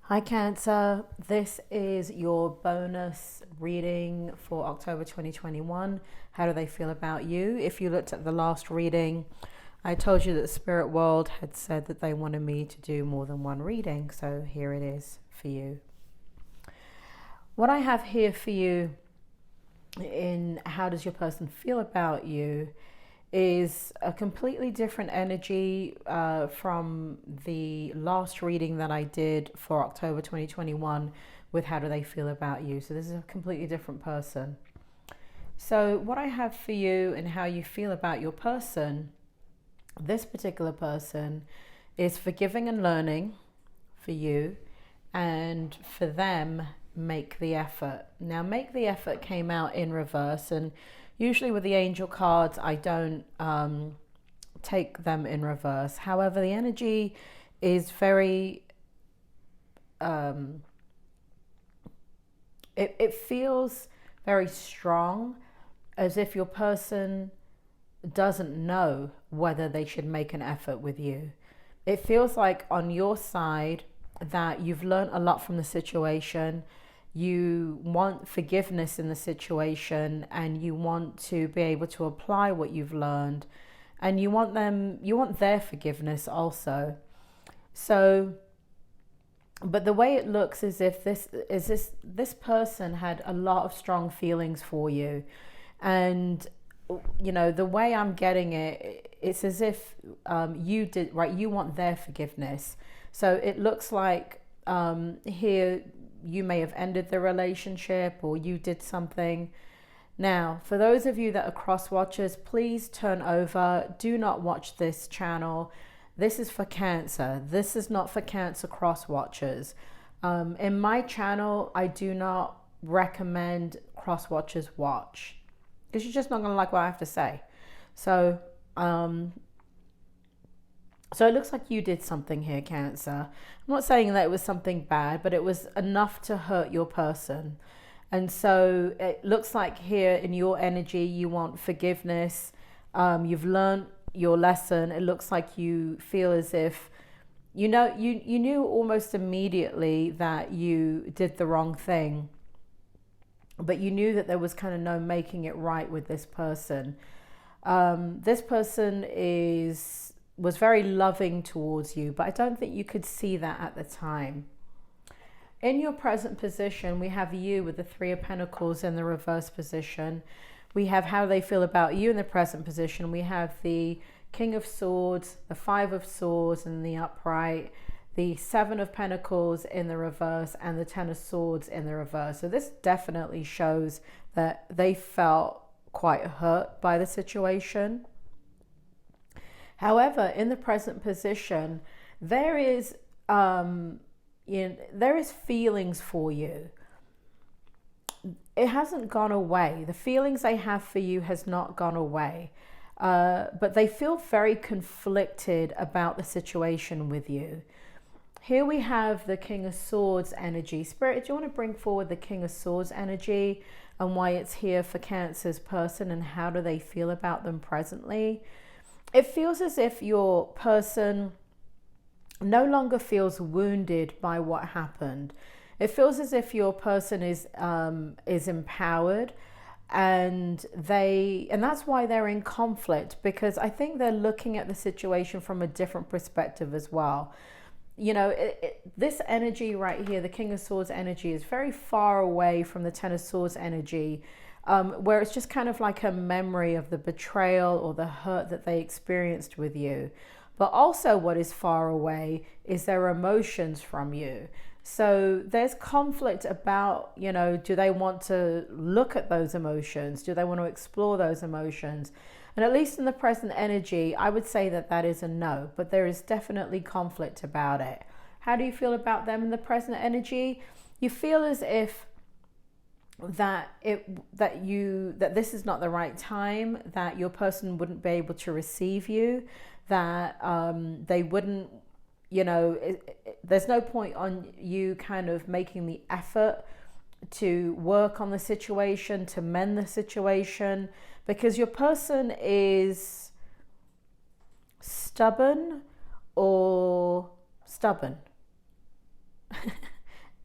Hi Cancer, this is your bonus reading for October 2021. How do they feel about you? If you looked at the last reading, I told you that the spirit world had said that they wanted me to do more than one reading, so here it is for you. What I have here for you in how does your person feel about you is a completely different energy from the last reading that I did for October 2021 with how do they feel about you. So this is a completely different person. So what I have for you and how you feel about your person, this particular person, is forgiving and learning for you, and for them, make the effort. Now, make the effort came out in reverse, and usually with the angel cards, I don't take them in reverse. However, the energy is very, it feels very strong, as if your person doesn't know whether they should make an effort with you. It feels like on your side that you've learned a lot from the situation. You want forgiveness in the situation, and you want to be able to apply what you've learned, and you want their forgiveness also. So, but the way it looks is if this person had a lot of strong feelings for you, and you know, the way I'm getting it, it's as if you did, right? You want their forgiveness. So it looks like here you may have ended the relationship, or you did something. Now, for those of you that are cross watchers, please turn over. Do not watch this channel. This is for Cancer. This is not for Cancer cross watchers. In my channel, I do not recommend cross watchers watch, because you're just not going to like what I have to say. So, so it looks like you did something here, Cancer. I'm not saying that it was something bad, but it was enough to hurt your person. And so it looks like here in your energy, you want forgiveness. You've learned your lesson. It looks like you feel as if, you know, you knew almost immediately that you did the wrong thing, but you knew that there was kind of no making it right with this person. This person was very loving towards you, but I don't think you could see that at the time. In your present position, we have you with the Three of Pentacles in the reverse position. We have how they feel about you in the present position. We have the King of Swords, the Five of Swords in the upright, the Seven of Pentacles in the reverse, and the Ten of Swords in the reverse. So this definitely shows that they felt quite hurt by the situation. However, in the present position, there is feelings for you. It hasn't gone away. The feelings they have for you has not gone away, but they feel very conflicted about the situation with you. Here we have the King of Swords energy. Spirit, do you want to bring forward the King of Swords energy and why it's here for Cancer's person, and how do they feel about them presently? It feels as if your person no longer feels wounded by what happened. It feels as if your person is empowered, and that's why they're in conflict, because I think they're looking at the situation from a different perspective as well. You know, this energy right here, the King of Swords energy, is very far away from the Ten of Swords energy, where it's just kind of like a memory of the betrayal or the hurt that they experienced with you. But also what is far away is their emotions from you. So there's conflict about, you know, do they want to look at those emotions? Do they want to explore those emotions? And at least in the present energy, I would say that that is a no, but there is definitely conflict about it. How do you feel about them in the present energy? You feel as if that this is not the right time, that your person wouldn't be able to receive you, that they wouldn't, you know, there's no point on you kind of making the effort to work on the situation, to mend the situation, because your person is stubborn or stubborn.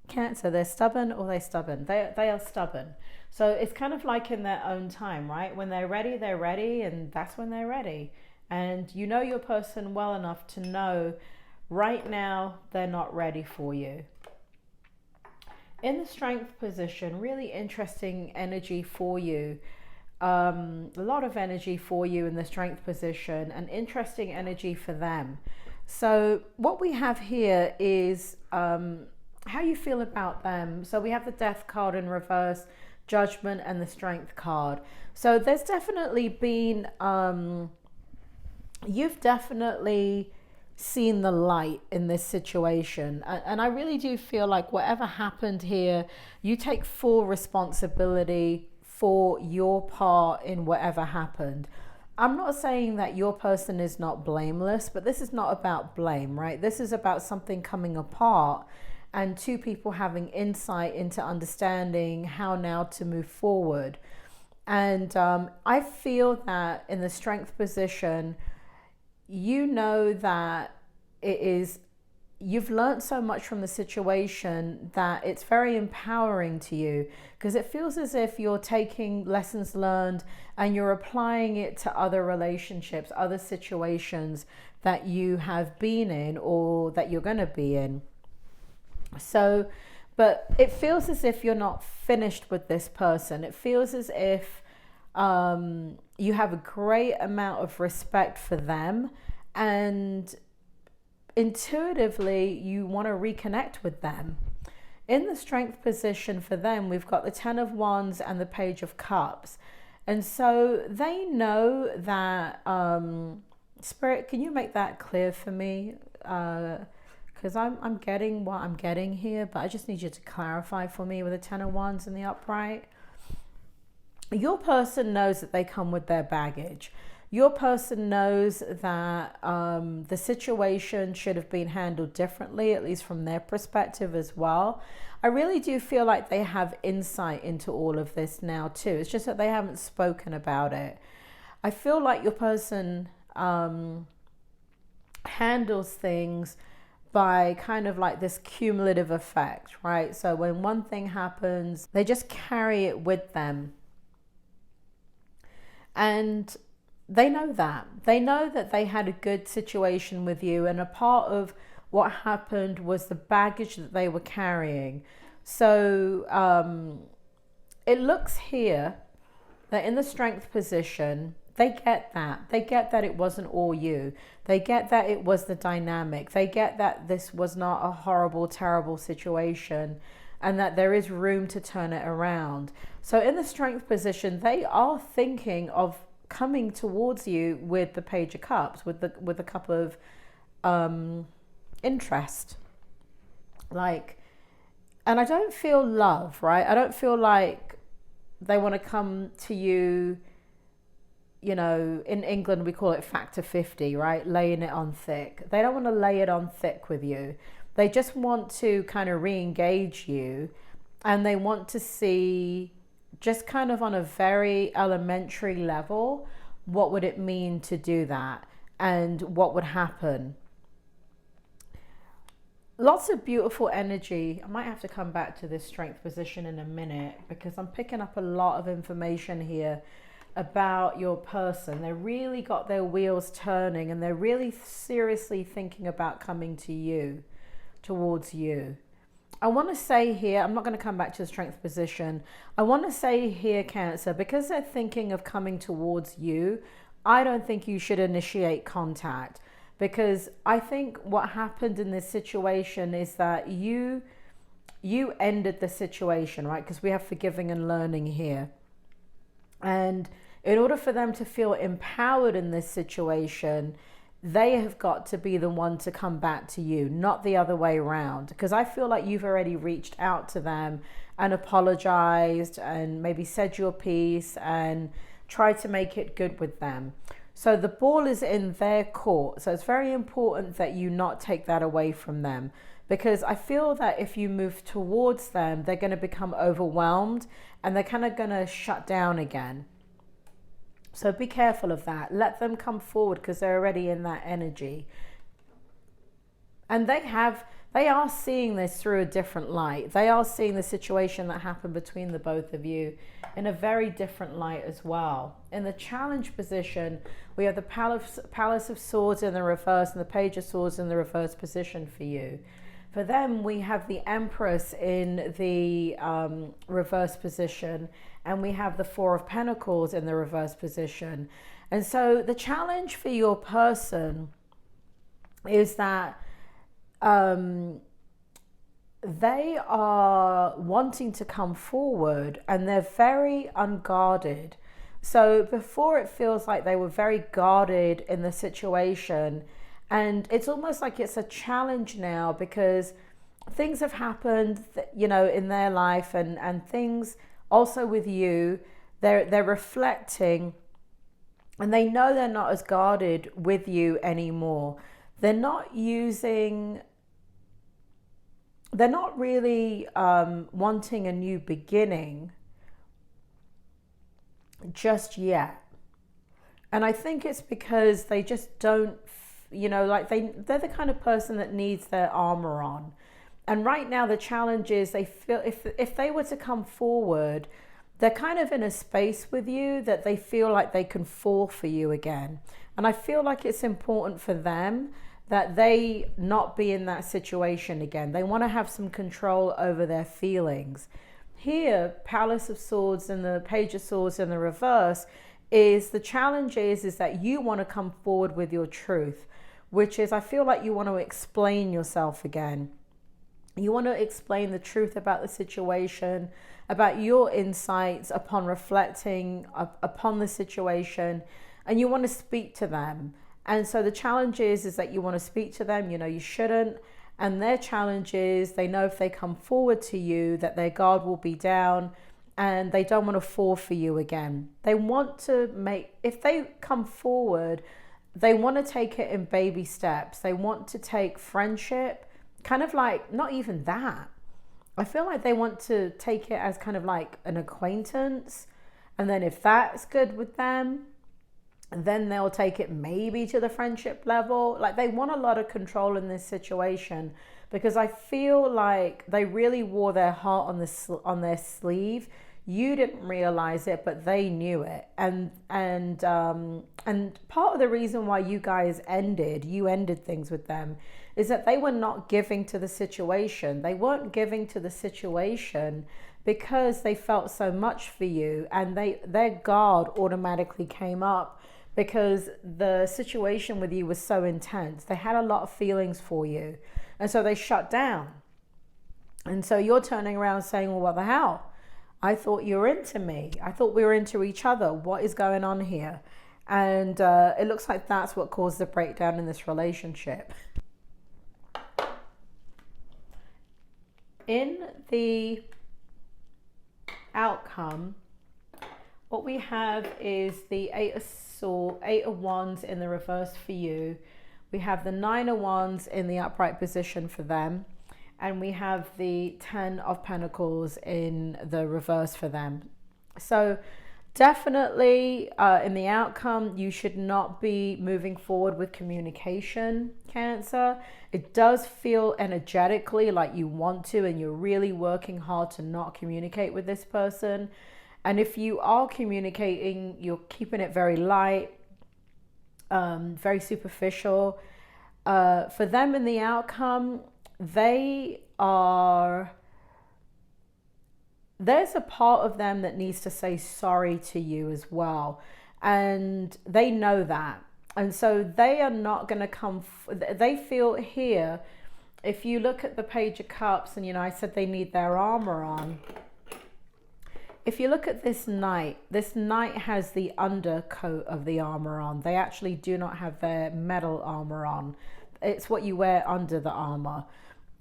Cancer, they're stubborn or they're stubborn. They are stubborn. So it's kind of like in their own time, right? When they're ready, and that's when they're ready. And you know your person well enough to know right now they're not ready for you. In the strength position, really interesting energy for you. A lot of energy for you in the strength position, and interesting energy for them. So what we have here is how you feel about them. So we have the Death card in reverse, Judgment, and the Strength card. So there's definitely been you've definitely seen the light in this situation, and I really do feel like whatever happened here, you take full responsibility for your part in whatever happened. I'm not saying that your person is not blameless, but this is not about blame, right? This is about something coming apart and two people having insight into understanding how now to move forward. And I feel that in the strength position, you know that you've learned so much from the situation that it's very empowering to you, because it feels as if you're taking lessons learned and you're applying it to other relationships, other situations that you have been in or that you're going to be in. So, but it feels as if you're not finished with this person. It feels as if you have a great amount of respect for them, and intuitively you want to reconnect with them. In the strength position for them, we've got the Ten of Wands and the Page of Cups. And so they know that, Spirit, can you make that clear for me? Because I'm getting what I'm getting here, but I just need you to clarify for me with the Ten of Wands and the upright. Your person knows that they come with their baggage. Your person knows that the situation should have been handled differently, at least from their perspective as well. I really do feel like they have insight into all of this now too. It's just that they haven't spoken about it. I feel like your person handles things by kind of like this cumulative effect, right? So when one thing happens, they just carry it with them. And they know that. They know that they had a good situation with you, and a part of what happened was the baggage that they were carrying. So it looks here that in the strength position, they get that. They get that it wasn't all you. They get that it was the dynamic. They get that this was not a horrible, terrible situation, and that there is room to turn it around. So in the strength position, they are thinking of coming towards you with the Page of Cups, with the cup of interest. Like, and I don't feel love, right? I don't feel like they want to come to you. You know, in England, we call it factor 50, right? Laying it on thick. They don't want to lay it on thick with you. They just want to kind of re-engage you, and they want to see, just kind of on a very elementary level, what would it mean to do that and what would happen. Lots of beautiful energy. I might have to come back to this strength position in a minute, because I'm picking up a lot of information here about your person. They really got their wheels turning, and they're really seriously thinking about coming to you, towards you. I want to say here, I'm not going to come back to the strength position. I want to say here, Cancer, because they're thinking of coming towards you, I don't think you should initiate contact, because I think what happened in this situation is that you ended the situation, right? Because we have forgiving and learning here. And in order for them to feel empowered in this situation, they have got to be the one to come back to you, not the other way around. Because I feel like you've already reached out to them and apologized and maybe said your piece and tried to make it good with them. So the ball is in their court. So it's very important that you not take that away from them, because I feel that if you move towards them, they're going to become overwhelmed and they're kind of going to shut down again. So be careful of that. Let them come forward, because they're already in that energy. And they have they are seeing this through a different light. They are seeing the situation that happened between the both of you in a very different light as well. In the challenge position, we have the Palace of Swords in the reverse and the Page of Swords in the reverse position for you. For them, we have the Empress in the reverse position, and we have the Four of Pentacles in the reverse position. And so the challenge for your person is that they are wanting to come forward and they're very unguarded. So before, it feels like they were very guarded in the situation, and it's almost like it's a challenge now because things have happened, you know, in their life, and things also with you, they're reflecting, and they know they're not as guarded with you anymore. They're not really wanting a new beginning just yet. And I think it's because they just don't, you know, like they're the kind of person that needs their armor on. And right now the challenge is they feel if they were to come forward, they're kind of in a space with you that they feel like they can fall for you again. And I feel like it's important for them that they not be in that situation again. They want to have some control over their feelings. Here, Palace of Swords and the Page of Swords in the reverse is the challenge is that you want to come forward with your truth, which is I feel like you want to explain yourself again. You want to explain the truth about the situation, about your insights upon reflecting upon the situation, and you want to speak to them. And so the challenge is that you want to speak to them, you know you shouldn't. And their challenge is they know if they come forward to you that their guard will be down and they don't want to fall for you again. They want to if they come forward, they want to take it in baby steps. They want to take friendship, kind of like, not even that. I feel like they want to take it as kind of like an acquaintance. And then if that's good with them, and then they'll take it maybe to the friendship level. Like they want a lot of control in this situation because I feel like they really wore their heart on their sleeve. You didn't realize it, but they knew it. And part of the reason why you guys ended things with them is that they were not giving to the situation. They weren't giving to the situation because they felt so much for you, and their guard automatically came up because the situation with you was so intense. They had a lot of feelings for you. And so they shut down. And so you're turning around saying, well, what the hell? I thought you were into me. I thought we were into each other. What is going on here? And it looks like that's what caused the breakdown in this relationship. In the outcome, what we have is the Eight of Wands in the reverse for you. We have the Nine of Wands in the upright position for them. And we have the Ten of Pentacles in the reverse for them. So definitely in the outcome, you should not be moving forward with communication, Cancer. It does feel energetically like you want to, and you're really working hard to not communicate with this person. And if you are communicating, you're keeping it very light, very superficial. For them in the outcome, there's a part of them that needs to say sorry to you as well. And they know that. And so they are not going to come, they feel here, if you look at the Page of Cups, and I said they need their armor on. If you look at this knight has the undercoat of the armor on. They actually do not have their metal armor on. It's what you wear under the armor.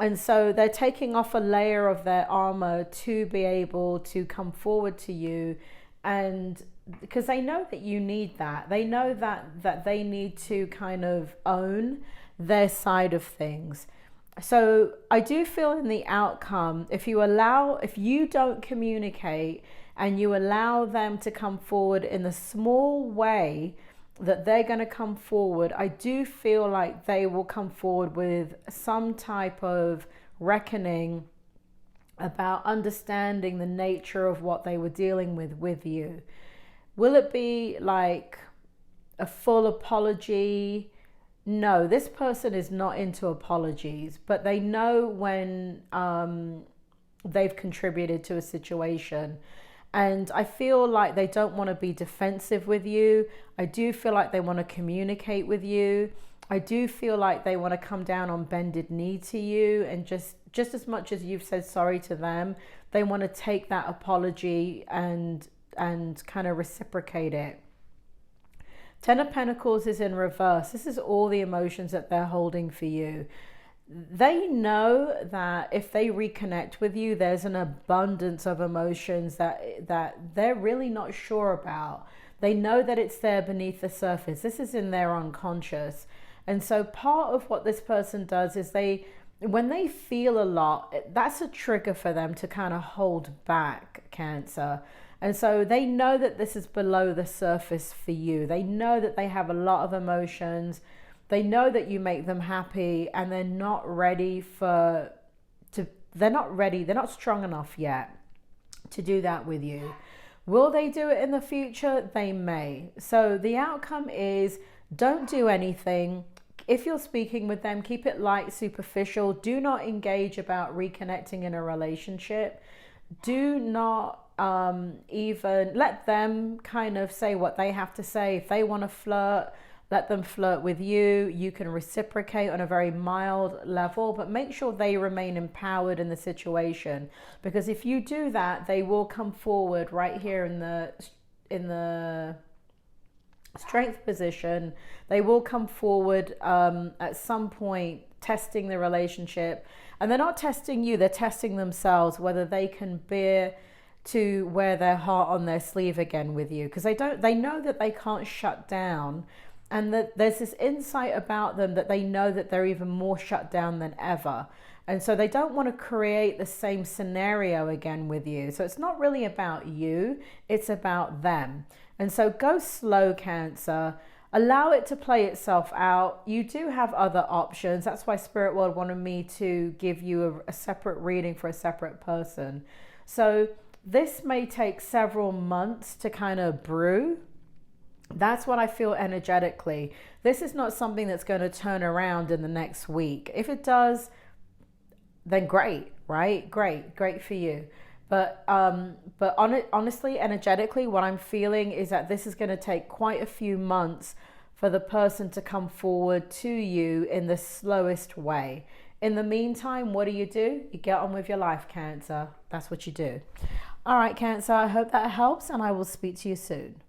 And so they're taking off a layer of their armor to be able to come forward to you, and because they know that you need that. They know that they need to kind of own their side of things. So I do feel in the outcome, if you don't communicate and you allow them to come forward in the small way that they're going to come forward. I do feel like they will come forward with some type of reckoning about understanding the nature of what they were dealing with you. Will it be like a full apology? No, this person is not into apologies, but they know when they've contributed to a situation. And I feel like they don't want to be defensive with you. I do feel like they want to communicate with you. I do feel like they want to come down on bended knee to you, and just as much as you've said sorry to them, they want to take that apology and kind of reciprocate it. Ten of Pentacles is in reverse. This is all the emotions that they're holding for you. They know that if they reconnect with you, there's an abundance of emotions that they're really not sure about. They know that it's there beneath the surface. This is in their unconscious. And so part of what this person does is when they feel a lot, that's a trigger for them to kind of hold back, Cancer. And so they know that this is below the surface for you. They know that they have a lot of emotions. They know that you make them happy, and they're not ready they're not strong enough yet to do that with you. Will they do it in the future? They may. So the outcome is, don't do anything. If you're speaking with them, keep it light, superficial. Do not engage about reconnecting in a relationship. Do not even let them kind of say what they have to say. If they want to flirt, let them flirt with you. You can reciprocate on a very mild level, but make sure they remain empowered in the situation, because if you do that, they will come forward right here in the strength position. They will come forward at some point, testing the relationship, and they're not testing you, they're testing themselves, whether they can bear to wear their heart on their sleeve again with you, because they know that they can't shut down, and that there's this insight about them that they know that they're even more shut down than ever. And so they don't want to create the same scenario again with you. So it's not really about you, it's about them. And so go slow, Cancer. Allow it to play itself out. You do have other options. That's why Spirit World wanted me to give you a separate reading for a separate person. So this may take several months to kind of brew. That's what I feel energetically. This is not something that's going to turn around in the next week. If it does, then great, right? Great for you. But honestly, energetically, what I'm feeling is that this is going to take quite a few months for the person to come forward to you in the slowest way. In the meantime, what do? You get on with your life, Cancer. That's what you do. All right, Cancer, I hope that helps, and I will speak to you soon.